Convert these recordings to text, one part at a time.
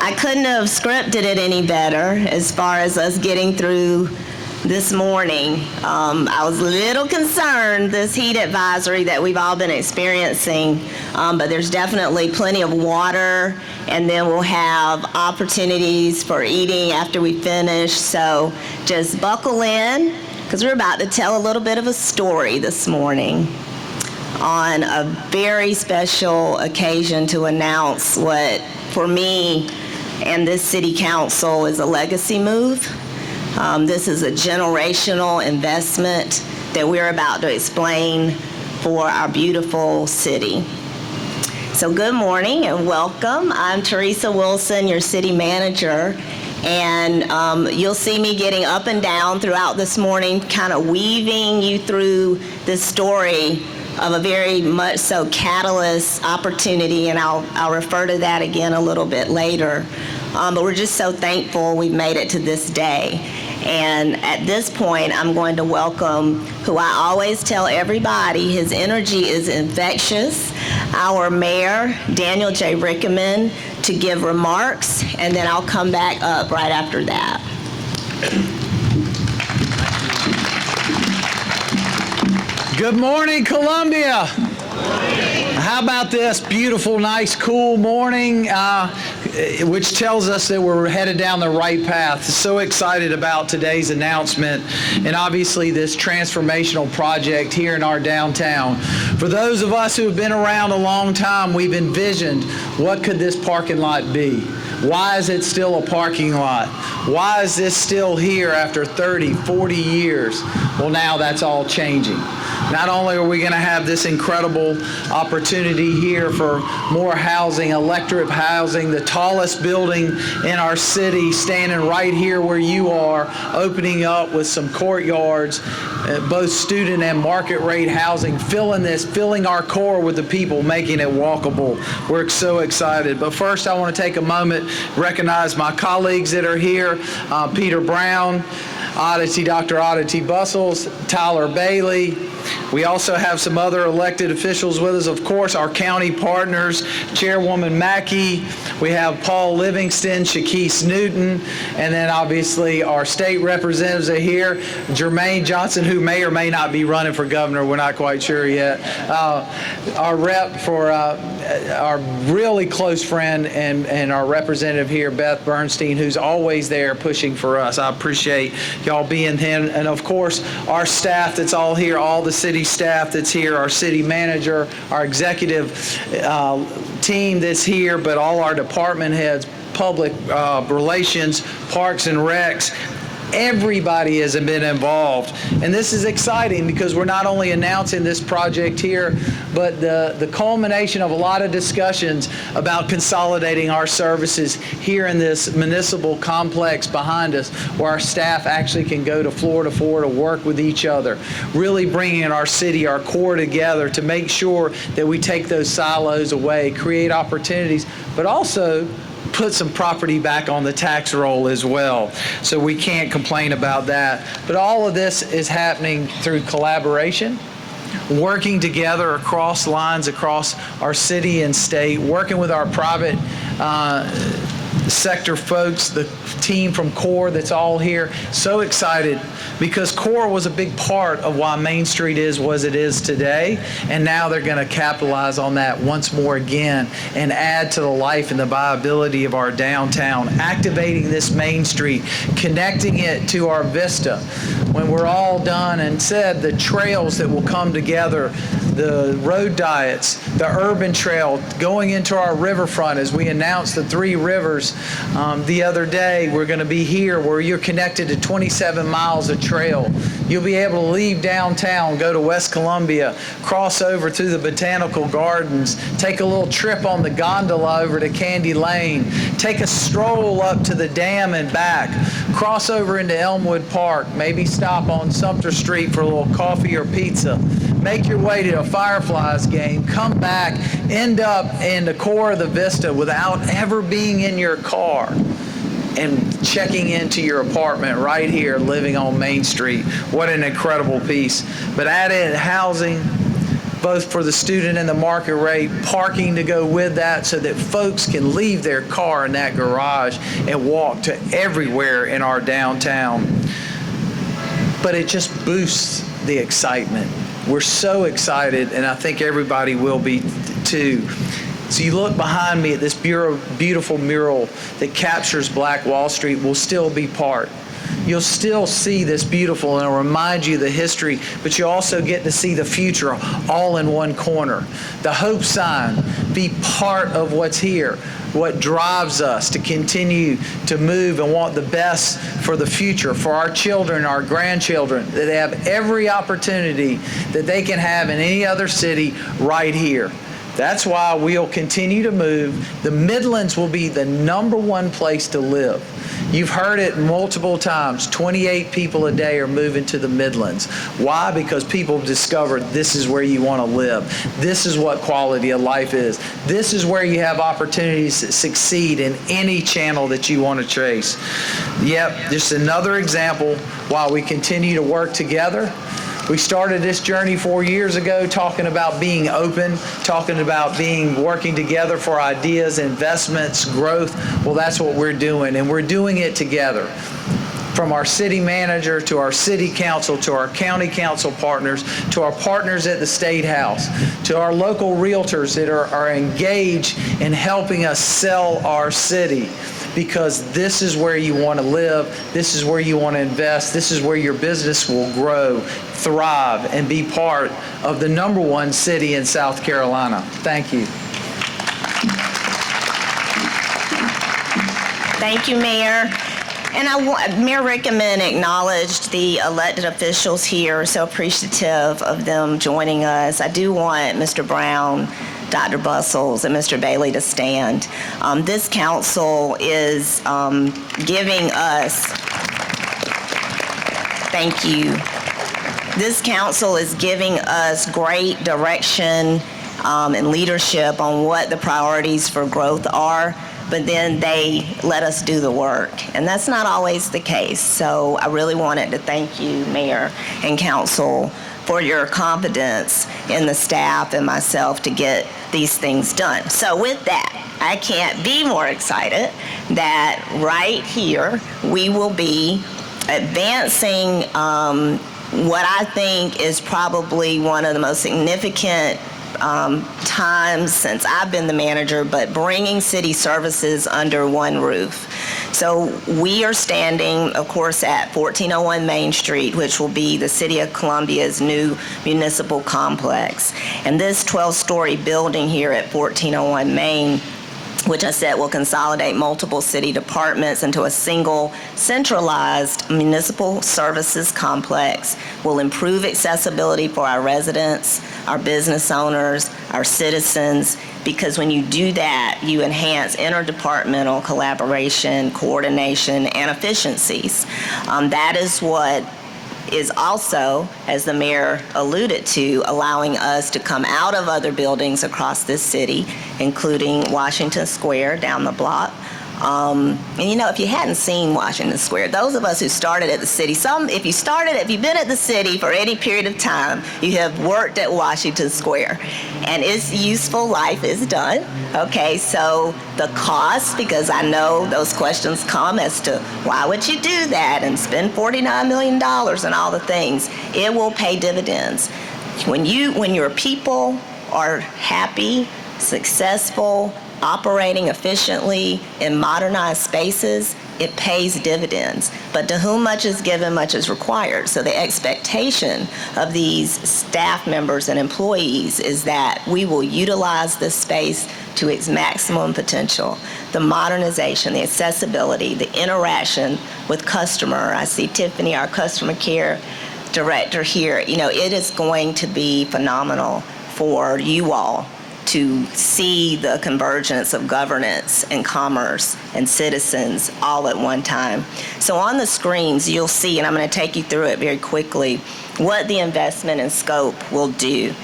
I couldn't have scripted it any better as far as us getting through this morning. I was a little concerned, this heat advisory that we've all been experiencing, but there's definitely plenty of water, and then we'll have opportunities for eating after we finish. So just buckle in, because we're about to tell a little bit of a story this morning on a very special occasion to announce what, for me and this city council, is a legacy move. This is a generational investment that we're about to explain for our beautiful city. So good morning and welcome. I'm Teresa Wilson, your city manager, and you'll see me getting up and down throughout this morning, kind of weaving you through this story of a very much so catalyst opportunity, and I'll refer to that again a little bit later. But we're just so thankful we've made it to this day. And at this point, I'm going to welcome, who I always tell everybody, his energy is infectious, our mayor, Daniel J. Rickenmann, to give remarks, and then I'll come back up right after that. Good morning, Columbia. How about this beautiful, nice, cool morning, which tells us that we're headed down the right path. So excited about today's announcement and obviously this transformational project here in our downtown. For those of us who have been around a long time, we've envisioned what could this parking lot be? Why is it still a parking lot? Why is this still here after 30, 40 years? Well, now that's all changing. Not only are we going to have this incredible opportunity here for more housing, electric housing, the tallest building in our city, standing right here where you are, opening up with some courtyards, both student and market rate housing, filling our core with the people, making it walkable. We're so excited. But first, I want to take a moment, recognize my colleagues that are here, Peter Brown, Dr. Oddity Bustles, Tyler Bailey. We also have some other elected officials with us, of course, our county partners, Chairwoman Mackey. We have Paul Livingston, Shakese Newton, and then obviously our state representatives are here, Jermaine Johnson, who may or may not be running for governor. We're not quite sure yet. Our rep for our really close friend and our representative here, Beth Bernstein, who's always there pushing for us. I appreciate y'all being here. And of course, our staff that's all here, all the city staff that's here, our city manager, our executive team that's here, but all our department heads, public relations, parks and recs. Everybody has been involved, and this is exciting because we're not only announcing this project here, but the culmination of a lot of discussions about consolidating our services here in this municipal complex behind us, where our staff actually can go to floor to work with each other, really bringing our city, our core together to make sure that we take those silos away, create opportunities, but also put some property back on the tax roll as well. So we can't complain about that. But all of this is happening through collaboration, working together across lines, across our city and state, working with our private sector folks, the team from CORE that's all here. So excited because CORE was a big part of why Main Street is what it is today, and now they're going to capitalize on that once more again and add to the life and the viability of our downtown, activating this Main Street, connecting it to our vista. When we're all done and said, the trails that will come together, the road diets, the urban trail, going into our riverfront as we announced the 3 rivers the other day. We're going to be here where you're connected to 27 miles of trail. You'll be able to leave downtown, go to West Columbia, cross over through the Botanical Gardens, take a little trip on the gondola over to Candy Lane, take a stroll up to the dam and back, cross over into Elmwood Park, maybe stop on Sumter Street for a little coffee or pizza, make your way to a Fireflies game, come back, end up in the core of the Vista without ever being in your car and checking into your apartment right here, living on Main Street. What an incredible piece. But add in housing, both for the student and the market rate, parking to go with that so that folks can leave their car in that garage and walk to everywhere in our downtown. But it just boosts the excitement. We're so excited, and I think everybody will be too. So you look behind me at this beautiful mural that captures Black Wall Street will still be part. You'll still see this beautiful, and it'll remind you of the history, but you also get to see the future all in one corner. The hope sign, be part of what's here, what drives us to continue to move and want the best for the future, for our children, our grandchildren, that they have every opportunity that they can have in any other city right here. That's why we'll continue to move. The Midlands will be the #1 place to live. You've heard it multiple times. 28 people a day are moving to the Midlands. Why? Because people have discovered this is where you want to live. This is what quality of life is. This is where you have opportunities to succeed in any channel that you want to chase. Yep, just another example while we continue to work together. We started this journey 4 years ago talking about being open, talking about working together for ideas, investments, growth. Well, that's what we're doing, and we're doing it together. From our city manager to our city council to our county council partners to our partners at the State House to our local realtors that are engaged in helping us sell our city. Because this is where you want to live, this is where you want to invest, this is where your business will grow, thrive, and be part of the #1 city in South Carolina. Thank you. Thank you, Mayor. And Mayor Rickenmann acknowledged the elected officials here, so appreciative of them joining us. I do want Mr. Brown, Dr. Bustles, and Mr. Bailey to stand. This council is giving us, thank you. This council is giving us great direction and leadership on what the priorities for growth are, but then they let us do the work. And that's not always the case. So I really wanted to thank you, Mayor and Council, for your confidence in the staff and myself to get these things done. So with that, I can't be more excited that right here we will be advancing what I think is probably one of the most significant times since I've been the manager, but bringing city services under one roof. So we are standing, of course, at 1401 Main Street, which will be the City of Columbia's new municipal complex. And this 12-story building here at 1401 Main, which I said will consolidate multiple city departments into a single centralized municipal services complex, will improve accessibility for our residents, our business owners, our citizens, because when you do that, you enhance interdepartmental collaboration, coordination, and efficiencies. That is what is also, as the mayor alluded to, allowing us to come out of other buildings across this city, including Washington Square down the block. And you know, if you hadn't seen Washington Square, those of us who started at the city, if you've been at the city for any period of time, you have worked at Washington Square, and its useful life is done. Okay, so the cost, because I know those questions come as to why would you do that and spend $49 million and all the things, it will pay dividends. When your people are happy, successful, operating efficiently in modernized spaces, it pays dividends. But to whom much is given, much is required. So the expectation of these staff members and employees is that we will utilize this space to its maximum potential. The modernization, the accessibility, the interaction with customer. I see Tiffany, our customer care director here. You know, it is going to be phenomenal for you all to see the convergence of governance and commerce and citizens all at one time. So on the screens, you'll see, and I'm going to take you through it very quickly, what the investment and scope will do.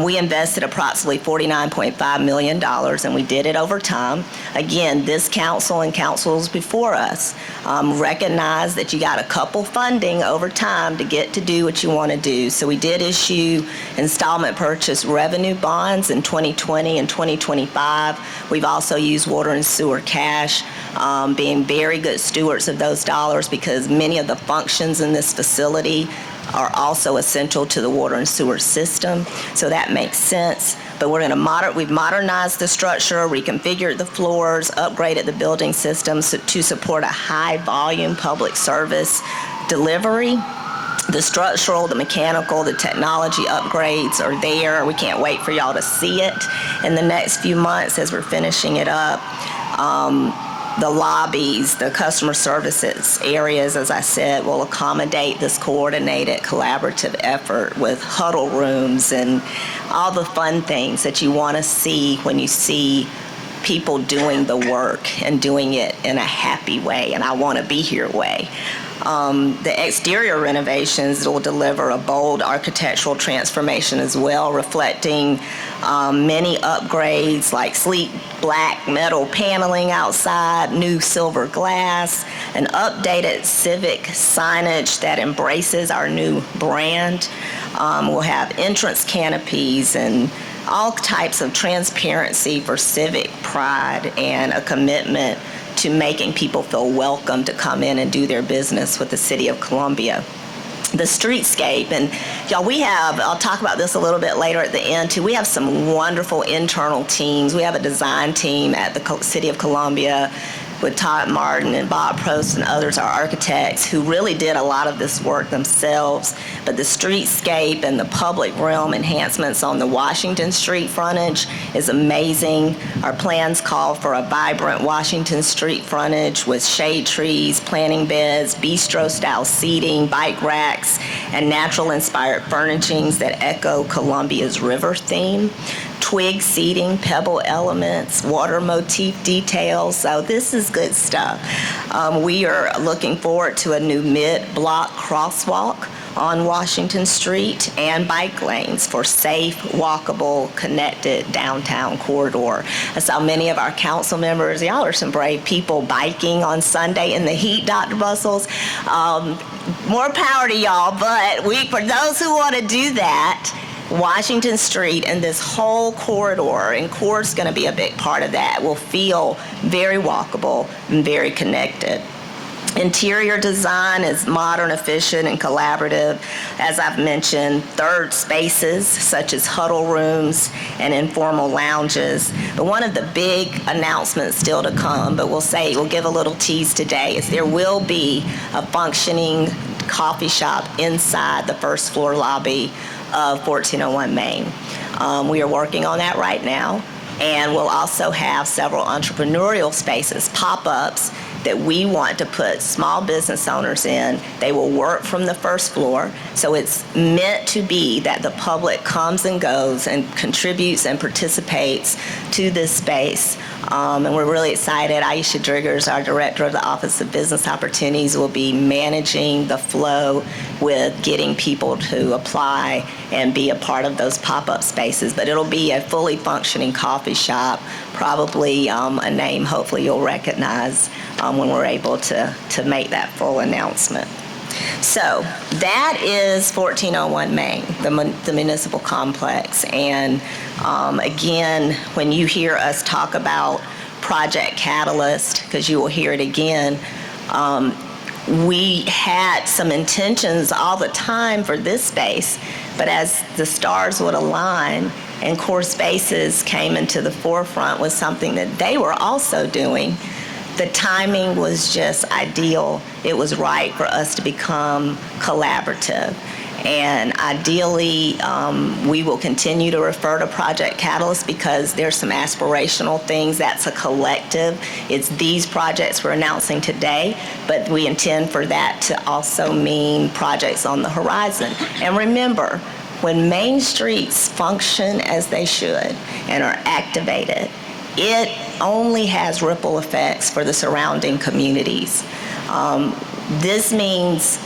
We invested approximately $49.5 million, and we did it over time. Again, this council and councils before us recognize that you got to couple funding over time to get to do what you want to do. So we did issue installment purchase revenue bonds in 2020 and 2025. We've also used water and sewer cash, being very good stewards of those dollars because many of the functions in this facility are also essential to the water and sewer system, so that makes sense. But we're going to we've modernized the structure, reconfigured the floors, upgraded the building systems to support a high-volume public service delivery. The structural, the mechanical, the technology upgrades are there. We can't wait for y'all to see it in the next few months as we're finishing it up. The lobbies, the customer services areas, as I said, will accommodate this coordinated, collaborative effort with huddle rooms and all the fun things that you want to see when you see people doing the work and doing it in a happy way, and I want to be here way. The exterior renovations will deliver a bold architectural transformation as well, reflecting many upgrades like sleek black metal paneling outside, new silver glass, an updated civic signage that embraces our new brand. We'll have entrance canopies and all types of transparency for civic pride and a commitment to making people feel welcome to come in and do their business with the City of Columbia. The streetscape, and y'all, I'll talk about this a little bit later at the end too, we have some wonderful internal teams. We have a design team at the City of Columbia with Todd Martin and Bob Prost and others, our architects, who really did a lot of this work themselves. But the streetscape and the public realm enhancements on the Washington Street frontage is amazing. Our plans call for a vibrant Washington Street frontage with shade trees, planting beds, bistro-style seating, bike racks, and natural-inspired furnishings that echo Columbia's river theme. Twig seating, pebble elements, water motif details. So this is good stuff. We are looking forward to a new mid-block crosswalk on Washington Street and bike lanes for safe, walkable, connected downtown corridor. I saw many of our council members, y'all are some brave people, biking on Sunday in the heat, Dr. Bustles. More power to y'all, but for those who want to do that, Washington Street and this whole corridor, and CORE's going to be a big part of that, will feel very walkable and very connected. Interior design is modern, efficient, and collaborative. As I've mentioned, third spaces such as huddle rooms and informal lounges. But one of the big announcements still to come, but we'll give a little tease today, is there will be a functioning coffee shop inside the first floor lobby of 1401 Main. We are working on that right now, and we'll also have several entrepreneurial spaces, pop-ups, that we want to put small business owners in. They will work from the first floor, so it's meant to be that the public comes and goes and contributes and participates to this space. And we're really excited. Aisha Driggers, our director of the Office of Business Opportunities, will be managing the flow with getting people to apply and be a part of those pop-up spaces. But it'll be a fully functioning coffee shop, probably a name hopefully you'll recognize when we're able to make that full announcement. So that is 1401 Main, the Municipal Complex. And again, when you hear us talk about Project Catalyst, because you will hear it again, we had some intentions all the time for this space, but as the stars would align and Core Spaces came into the forefront with something that they were also doing, the timing was just ideal. It was right for us to become collaborative. And ideally, we will continue to refer to Project Catalyst because there's some aspirational things. That's a collective. It's these projects we're announcing today, but we intend for that to also mean projects on the horizon. And remember, when main streets function as they should and are activated, it only has ripple effects for the surrounding communities. This means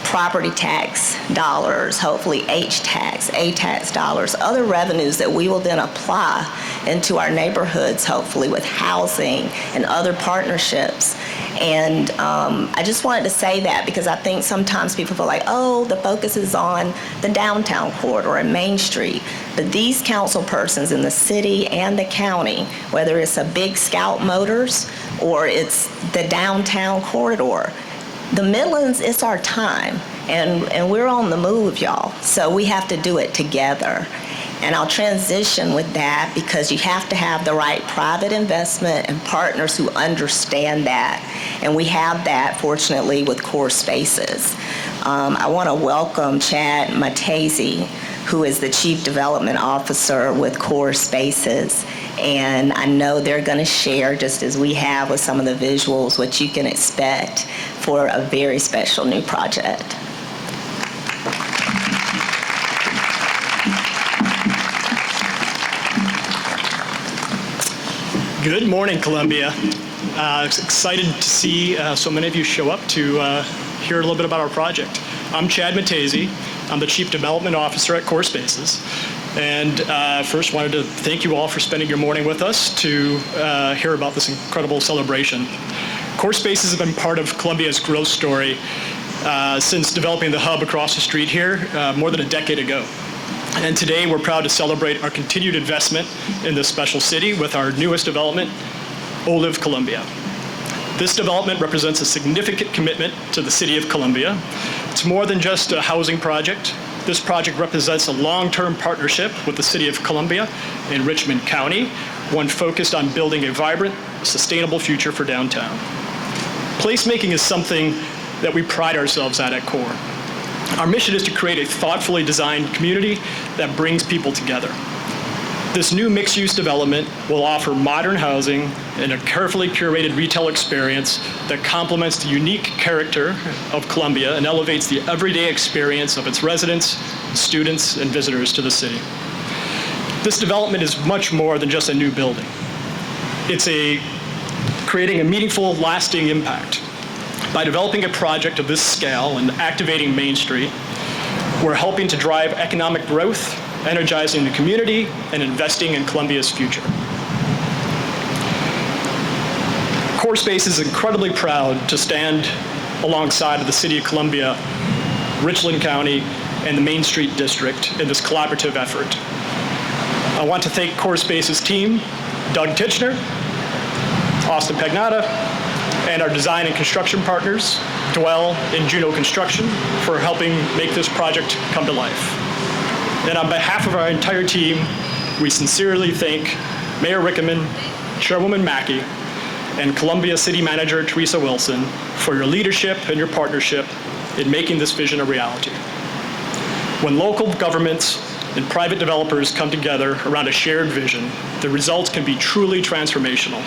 property tax dollars, hopefully H-tax, A-tax dollars, other revenues that we will then apply into our neighborhoods, hopefully with housing and other partnerships. And I just wanted to say that because I think sometimes people feel like, oh, the focus is on the downtown corridor and Main Street. But these council persons in the city and the county, whether it's a big Scout Motors or it's the downtown corridor, the Midlands, it's our time, and we're on the move, y'all. So we have to do it together. And I'll transition with that because you have to have the right private investment and partners who understand that. And we have that, fortunately, with Core Spaces. I want to welcome Chad Matesi, who is the Chief Development Officer with Core Spaces. And I know they're going to share, just as we have with some of the visuals, what you can expect for a very special new project. Good morning, Columbia. Excited to see so many of you show up to hear a little bit about our project. I'm Chad Matesi. I'm the Chief Development Officer at Core Spaces. And first wanted to thank you all for spending your morning with us to hear about this incredible celebration. Core Spaces have been part of Columbia's growth story since developing the hub across the street here more than a decade ago. And today we're proud to celebrate our continued investment in this special city with our newest development, ōLiv Columbia. This development represents a significant commitment to the city of Columbia. It's more than just a housing project. This project represents a long-term partnership with the city of Columbia in Richmond County, one focused on building a vibrant, sustainable future for downtown. Placemaking is something that we pride ourselves at Core. Our mission is to create a thoughtfully designed community that brings people together. This new mixed-use development will offer modern housing and a carefully curated retail experience that complements the unique character of Columbia and elevates the everyday experience of its residents, students, and visitors to the city. This development is much more than just a new building. It's creating a meaningful, lasting impact. By developing a project of this scale and activating Main Street, we're helping to drive economic growth, energizing the community, and investing in Columbia's future. Core Spaces is incredibly proud to stand alongside of the City of Columbia, Richland County, and the Main Street District in this collaborative effort. I want to thank Core Spaces team, Doug Titchener, Austin Pagnata, and our design and construction partners, Dwell and Juno Construction, for helping make this project come to life. And on behalf of our entire team, we sincerely thank Mayor Rickenmann, Chairwoman Mackey, and Columbia City Manager Teresa Wilson for your leadership and your partnership in making this vision a reality. When local governments and private developers come together around a shared vision, the results can be truly transformational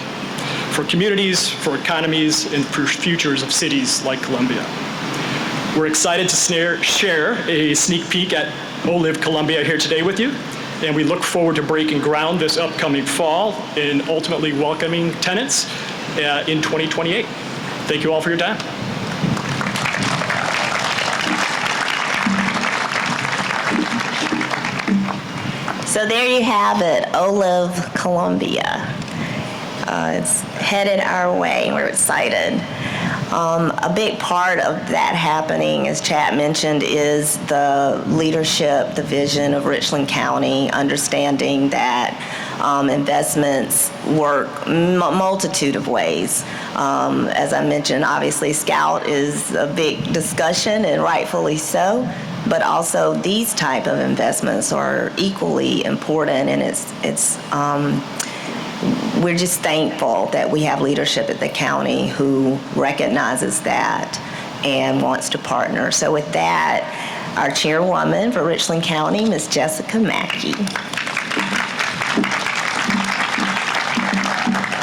for communities, for economies, and for futures of cities like Columbia. We're excited to share a sneak peek at ōLiv Columbia here today with you, and we look forward to breaking ground this upcoming fall and ultimately welcoming tenants in 2028. Thank you all for your time. So there you have it, ōLiv Columbia. It's headed our way. We're excited. A big part of that happening, as Chad mentioned, is the leadership, the vision of Richland County, understanding that investments work multitude of ways. As I mentioned, obviously, Scout is a big discussion, and rightfully so. But also, these type of investments are equally important, and we're just thankful that we have leadership at the county who recognizes that and wants to partner. So with that, our chairwoman for Richland County, Ms. Jesica Mackey.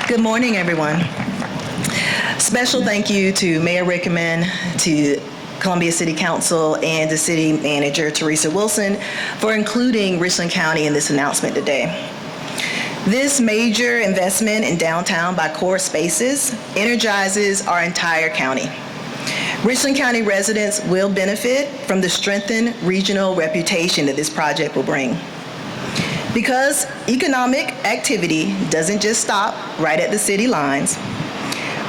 Good morning, everyone. Special thank you to Mayor Rickenmann, to Columbia City Council, and to City Manager Teresa Wilson for including Richland County in this announcement today. This major investment in downtown by Core Spaces energizes our entire county. Richland County residents will benefit from the strengthened regional reputation that this project will bring. Because economic activity doesn't just stop right at the city lines.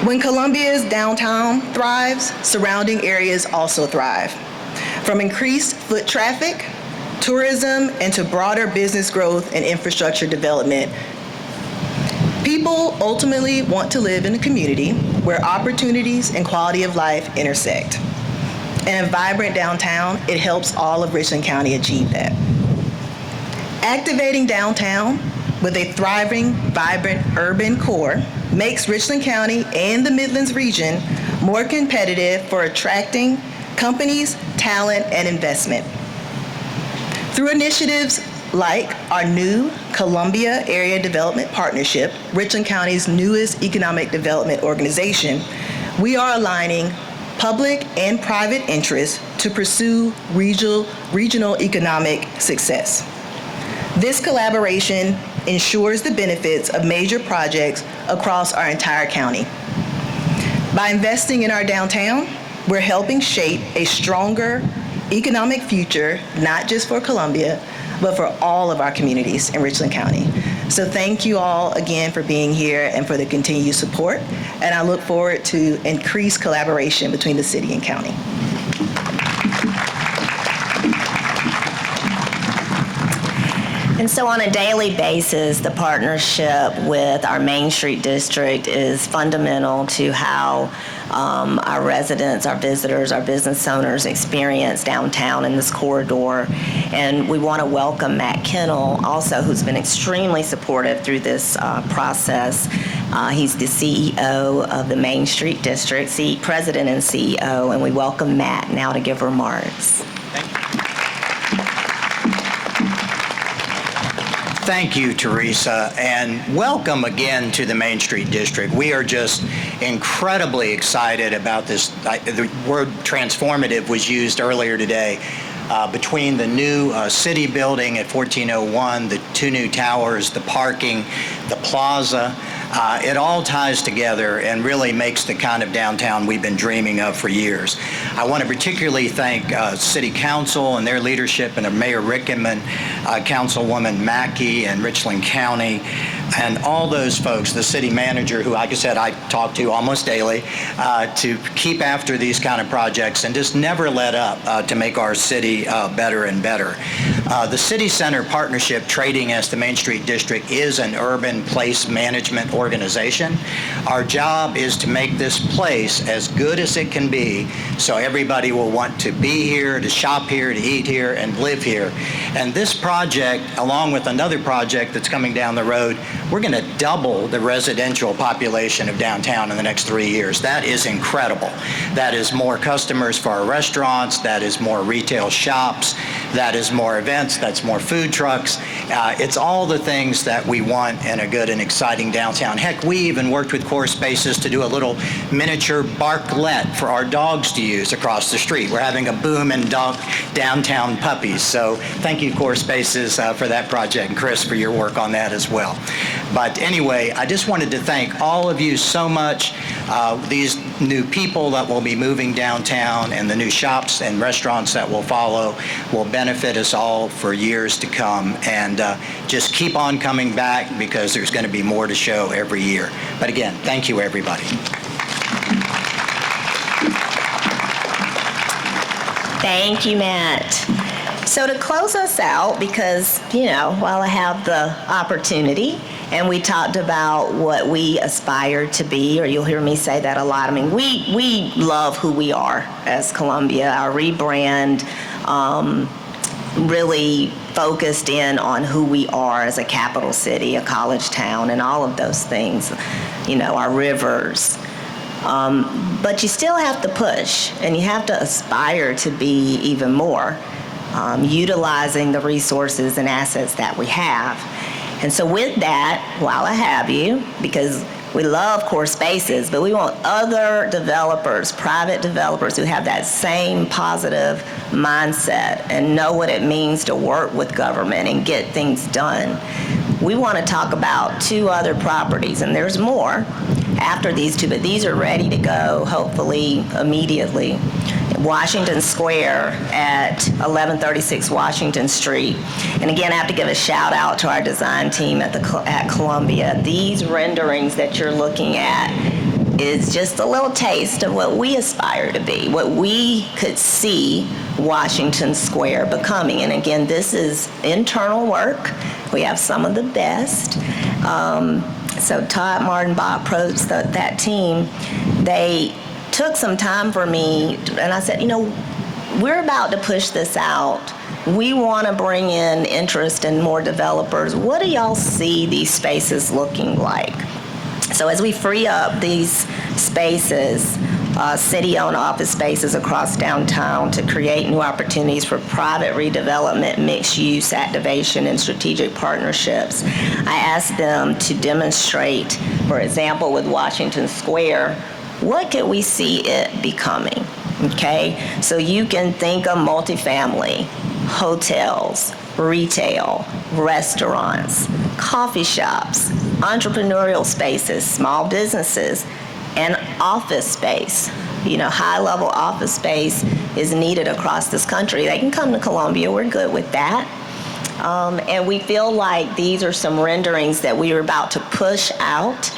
When Columbia's downtown thrives, surrounding areas also thrive. From increased foot traffic, tourism, and to broader business growth and infrastructure development, people ultimately want to live in a community where opportunities and quality of life intersect. And a vibrant downtown, it helps all of Richland County achieve that. Activating downtown with a thriving, vibrant urban core makes Richland County and the Midlands region more competitive for attracting companies, talent, and investment. Through initiatives like our new Columbia Area Development Partnership, Richland County's newest economic development organization, we are aligning public and private interests to pursue regional economic success. This collaboration ensures the benefits of major projects across our entire county. By investing in our downtown, we're helping shape a stronger economic future, not just for Columbia, but for all of our communities in Richland County. So thank you all again for being here and for the continued support. And I look forward to increased collaboration between the city and county. And so on a daily basis, the partnership with our Main Street District is fundamental to how our residents, our visitors, our business owners experience downtown in this corridor. And we want to welcome Matt Kennel also, who's been extremely supportive through this process. He's the CEO of the Main Street District, President and CEO, and we welcome Matt now to give remarks. Thank you, Teresa, and welcome again to the Main Street District. We are just incredibly excited about this. The word transformative was used earlier today. Between the new city building at 1401, the two new towers, the parking, the plaza, it all ties together and really makes the kind of downtown we've been dreaming of for years. I want to particularly thank City Council and their leadership, and Mayor Rickenmann, Councilwoman Mackey, and Richland County, and all those folks, the city manager, who, like I said, I talk to almost daily, to keep after these kind of projects and just never let up to make our city better and better. The City Center Partnership, trading as the Main Street District, is an urban place management organization. Our job is to make this place as good as it can be so everybody will want to be here, to shop here, to eat here, and live here. And this project, along with another project that's coming down the road, we're going to double the residential population of downtown in the next 3 years. That is incredible. That is more customers for our restaurants. That is more retail shops. That is more events. That's more food trucks. It's all the things that we want in a good and exciting downtown. Heck, we even worked with Core Spaces to do a little miniature barklet for our dogs to use across the street. We're having a boom in downtown puppies. So thank you, Core Spaces, for that project, and Chris, for your work on that as well. But anyway, I just wanted to thank all of you so much. These new people that will be moving downtown and the new shops and restaurants that will follow will benefit us all for years to come. And just keep on coming back, because there's going to be more to show every year. But again, thank you, everybody. Thank you, Matt. So to close us out, because, while I have the opportunity, and we talked about what we aspire to be, or you'll hear me say that a lot. I mean, we love who we are as Columbia. Our rebrand really focused in on who we are as a capital city, a college town, and all of those things, our rivers. But you still have to push, and you have to aspire to be even more, utilizing the resources and assets that we have. And so with that, while I have you, because we love Core Spaces, but we want other developers, private developers, who have that same positive mindset and know what it means to work with government and get things done. We want to talk about 2 other properties, and there's more. after these two, but these are ready to go, hopefully immediately. Washington Square at 1136 Washington Street. And again, I have to give a shout out to our design team at Columbia. These renderings that you're looking at is just a little taste of what we aspire to be, what we could see Washington Square becoming. And again, this is internal work. We have some of the best. So Todd Martinbaugh approached that team. They took some time for me, and I said, we're about to push this out. We want to bring in interest in more developers. What do y'all see these spaces looking like? So as we free up these spaces, city-owned office spaces across downtown to create new opportunities for private redevelopment, mixed-use activation, and strategic partnerships, I asked them to demonstrate, for example, with Washington Square, what could we see it becoming, okay? So you can think of multifamily, hotels, retail, restaurants, coffee shops, entrepreneurial spaces, small businesses, and office space. High-level office space is needed across this country. They can come to Columbia. We're good with that. And we feel like these are some renderings that we are about to push out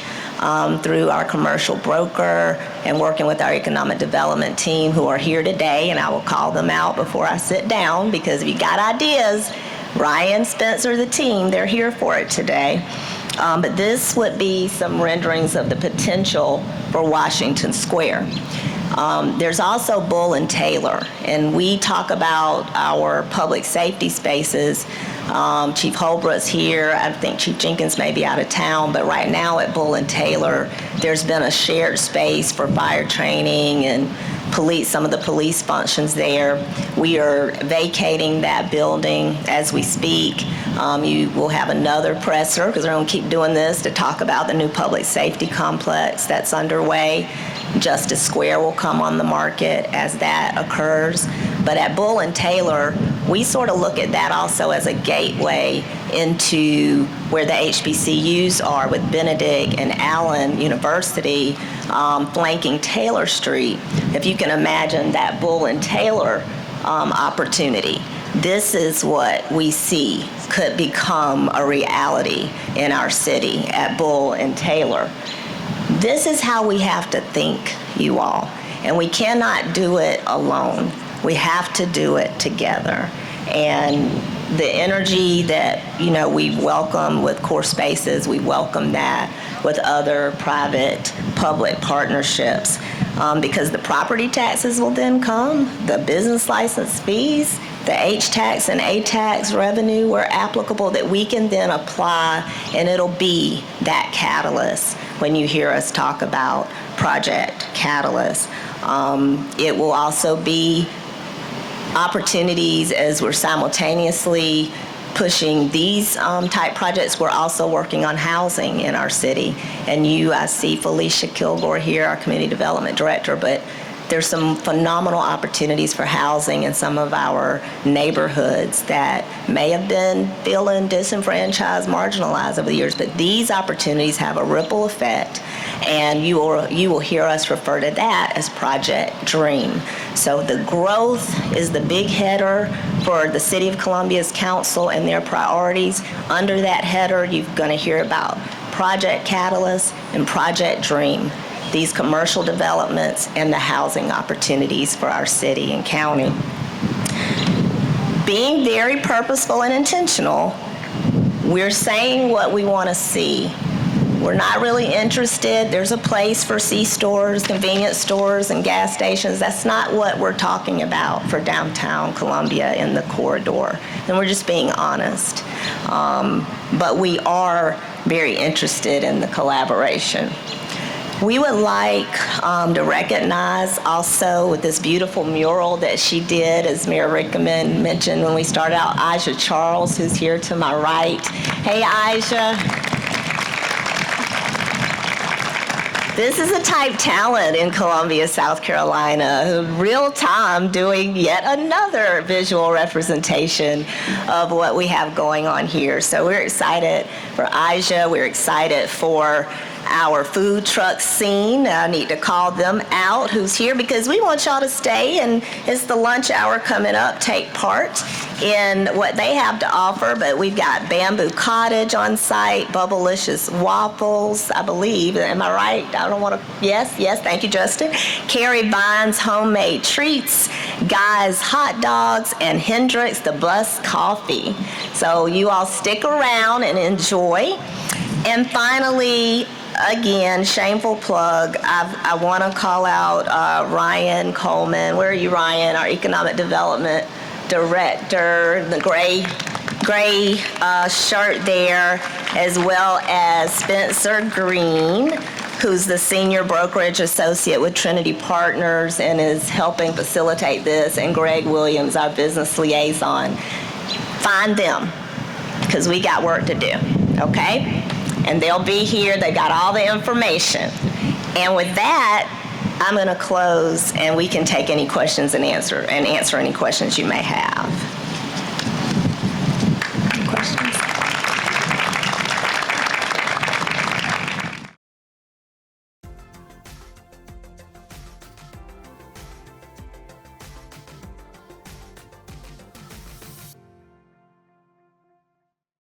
through our commercial broker and working with our economic development team who are here today, and I will call them out before I sit down, because if you got ideas, Ryan, Spencer, the team, they're here for it today. But this would be some renderings of the potential for Washington Square. There's also Bull and Taylor, and we talk about our public safety spaces. Chief Holbrook's here. I think Chief Jenkins may be out of town, but right now at Bull and Taylor, there's been a shared space for fire training and some of the police functions there. We are vacating that building as we speak. You will have another presser, because we're going to keep doing this, to talk about the new public safety complex that's underway. Justice Square will come on the market as that occurs. But at Bull and Taylor, we sort of look at that also as a gateway into where the HBCUs are, with Benedict and Allen University flanking Taylor Street. If you can imagine that Bull and Taylor opportunity, this is what we see could become a reality in our city at Bull and Taylor. This is how we have to think, you all, and we cannot do it alone. We have to do it together. And the energy that, we welcome with core spaces, we welcome that with other private public partnerships, because the property taxes will then come, the business license fees, the H-tax and A-tax revenue where applicable, that we can then apply, and it'll be that catalyst when you hear us talk about Project Catalyst. It will also be opportunities as we're simultaneously pushing these type projects. We're also working on housing in our city. And I see Felicia Kilgore here, our community development director, but there's some phenomenal opportunities for housing in some of our neighborhoods that may have been feeling disenfranchised, marginalized over the years, but these opportunities have a ripple effect, and you will hear us refer to that as Project Dream. So the growth is the big header for the City of Columbia's council and their priorities. Under that header, you're going to hear about Project Catalyst and Project Dream, these commercial developments and the housing opportunities for our city and county. Being very purposeful and intentional, we're saying what we want to see. We're not really interested. There's a place for C-stores, convenience stores, and gas stations. That's not what we're talking about for downtown Columbia in the corridor. And we're just being honest. But we are very interested in the collaboration. We would like to recognize also with this beautiful mural that she did, as Mayor Rickenmann mentioned when we started out, Aisha Charles, who's here to my right. Hey, Aisha. This is a type talent in Columbia, South Carolina, real time doing yet another visual representation of what we have going on here. So we're excited for Aisha. We're excited for our food truck scene. I need to call them out, who's here, because we want y'all to stay, and it's the lunch hour coming up. Take part in what they have to offer, but we've got Bamboo Cottage on site, Bubblicious Waffles, I believe. Am I right? I don't want to, yes, thank you, Justin. Carrie Vine's Homemade Treats, Guy's Hot Dogs, and Hendrix the Bus Coffee. So you all stick around and enjoy. And finally, again, shameful plug, I want to call out Ryan Coleman. Where are you, Ryan? Our Economic Development Director, the gray shirt there, as well as Spencer Green, who's the Senior Brokerage Associate with Trinity Partners and is helping facilitate this, and Greg Williams, our Business Liaison. Find them, because we got work to do, okay? And they'll be here. They got all the information. And with that, I'm going to close, and we can take any questions and answer any questions you may have.